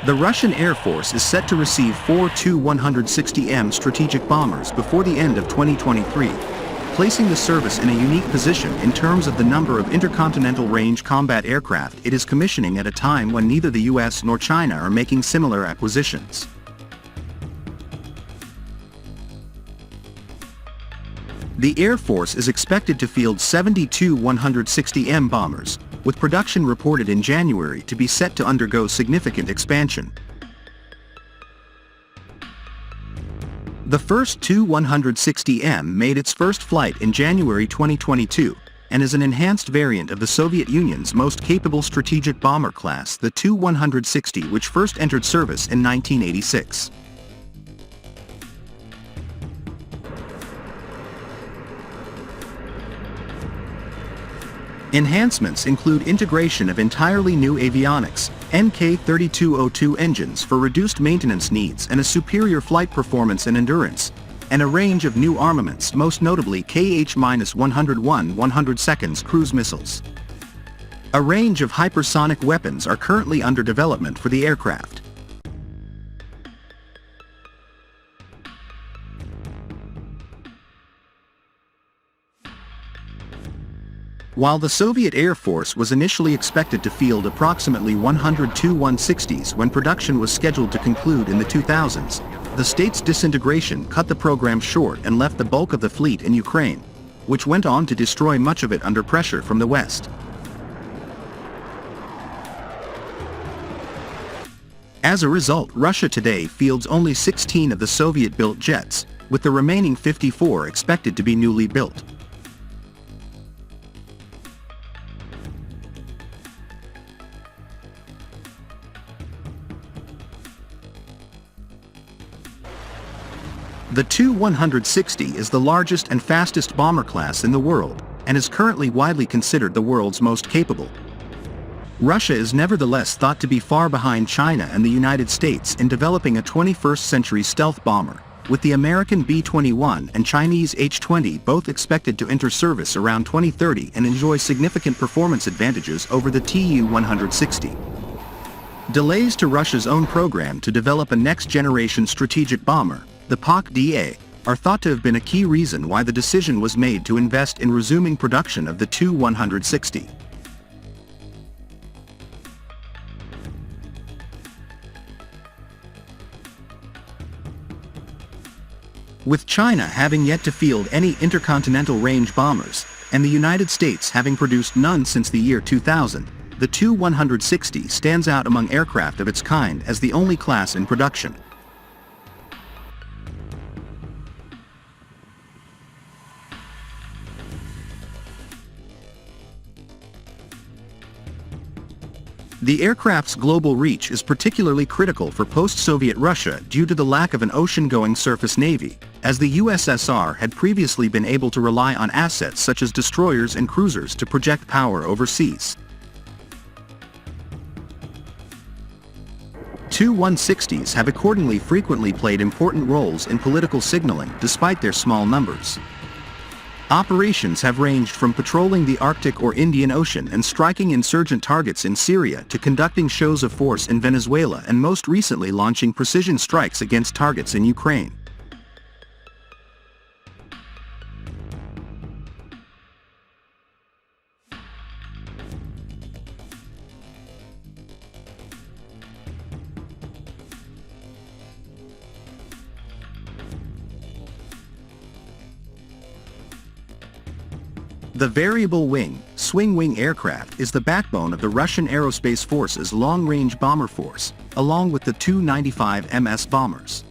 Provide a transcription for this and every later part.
The Russian Air Force is set to receive 4 Tu-160M strategic bombers before the end of 2023, placing the service in a unique position in terms of the number of intercontinental range combat aircraft it is commissioning at a time when neither the US nor China are making similar acquisitions. The Air Force is expected to field 70 Tu-160M bombers, with production reported in January to be set to undergo significant expansion. The first Tu-160M made its first flight in January 2022, and is an enhanced variant of the Soviet Union's most capable strategic bomber class, the Tu-160, which first entered service in 1986. Enhancements include integration of entirely new avionics, NK-3202 engines for reduced maintenance needs and a superior flight performance and endurance, and a range of new armaments, most notably KH-101 100 seconds cruise missiles. A range of hypersonic weapons are currently under development for the aircraft. While the Soviet Air Force was initially expected to field approximately 100 Tu-160s when production was scheduled to conclude in the 2000s, the state's disintegration cut the program short and left the bulk of the fleet in Ukraine, which went on to destroy much of it under pressure from the West. As a result, Russia today fields only 16 of the Soviet-built jets, with the remaining 54 expected to be newly built. The Tu-160 is the largest and fastest bomber class in the world, and is currently widely considered the world's most capable. Russia is nevertheless thought to be far behind China and the United States in developing a 21st-century stealth bomber, with the American B-21 and Chinese H-20 both expected to enter service around 2030 and enjoy significant performance advantages over the Tu-160. Delays to Russia's own program to develop a next-generation strategic bomber, the PAK-DA, are thought to have been a key reason why the decision was made to invest in resuming production of the Tu-160. With China having yet to field any intercontinental range bombers, and the United States having produced none since the year 2000, the Tu-160 stands out among aircraft of its kind as the only class in production. The aircraft's global reach is particularly critical for post-Soviet Russia due to the lack of an ocean-going surface navy, as the USSR had previously been able to rely on assets such as destroyers and cruisers to project power overseas. Tu-160s have accordingly frequently played important roles in political signaling despite their small numbers. Operations have ranged from patrolling the Arctic or Indian Ocean and striking insurgent targets in Syria to conducting shows of force in Venezuela and most recently launching precision strikes against targets in Ukraine. The variable wing, swing-wing aircraft is the backbone of the Russian Aerospace Force's long-range bomber force, along with the Tu-95 MS bombers.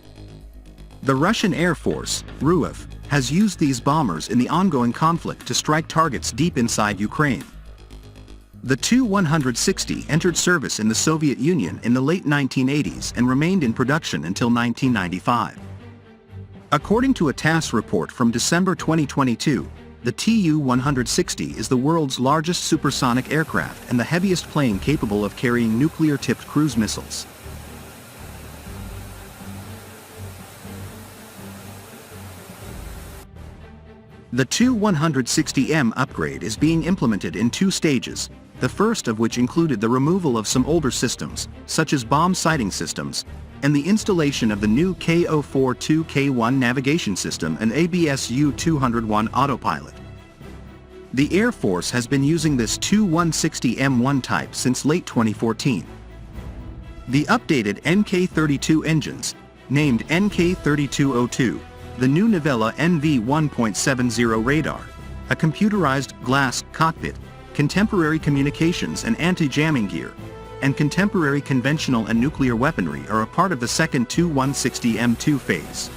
The Russian Air Force, RUF, has used these bombers in the ongoing conflict to strike targets deep inside Ukraine. The Tu-160 entered service in the Soviet Union in the late 1980s and remained in production until 1995. According to a TASS report from December 2022, the Tu-160 is the world's largest supersonic aircraft and the heaviest plane capable of carrying nuclear-tipped cruise missiles. The Tu-160M upgrade is being implemented in two stages, the first of which included the removal of some older systems, such as bomb sighting systems, and the installation of the new K042K1 navigation system and ABS-U201 autopilot. The Air Force has been using this Tu-160M1 type since late 2014. The updated NK-32 engines, named NK-3202, the new Novella NV1.70 radar, a computerized glass cockpit, contemporary communications and anti-jamming gear, and contemporary conventional and nuclear weaponry are a part of the second Tu-160M2 phase.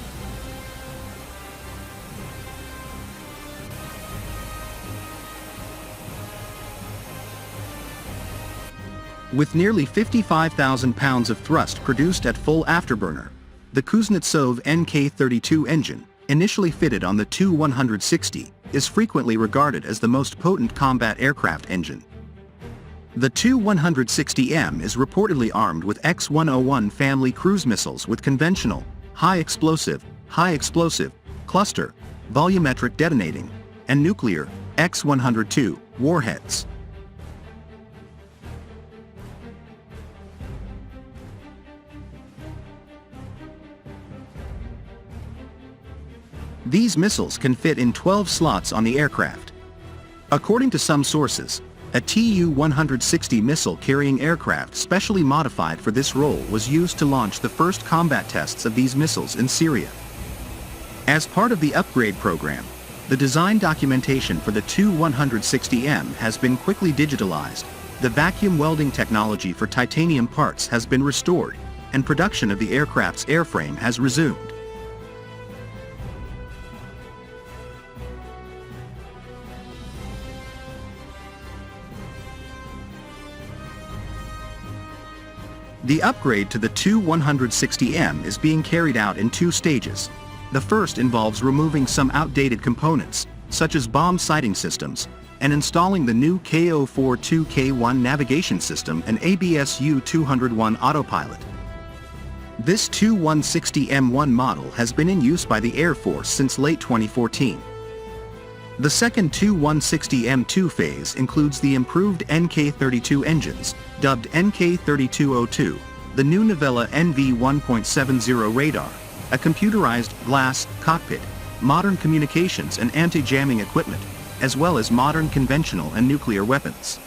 With nearly 55,000 pounds of thrust produced at full afterburner, the Kuznetsov NK-32 engine, initially fitted on the Tu-160, is frequently regarded as the most potent combat aircraft engine. The Tu-160M is reportedly armed with X-101 family cruise missiles with conventional, high-explosive, cluster, volumetric detonating, and nuclear, X-102, warheads. These missiles can fit in 12 slots on the aircraft. According to some sources, a Tu-160 missile-carrying aircraft specially modified for this role was used to launch the first combat tests of these missiles in Syria. As part of the upgrade program, the design documentation for the Tu-160M has been quickly digitalized, the vacuum welding technology for titanium parts has been restored, and production of the aircraft's airframe has resumed. The upgrade to the Tu-160M is being carried out in two stages. The first involves removing some outdated components, such as bomb sighting systems, and installing the new K042K1 navigation system and ABS-U201 autopilot. This Tu-160M1 model has been in use by the Air Force since late 2014. The second Tu-160M2 phase includes the improved NK-32 engines, dubbed NK-3202, the new Novella NV1.70 radar, a computerized glass cockpit, modern communications and anti-jamming equipment, as well as modern conventional and nuclear weapons.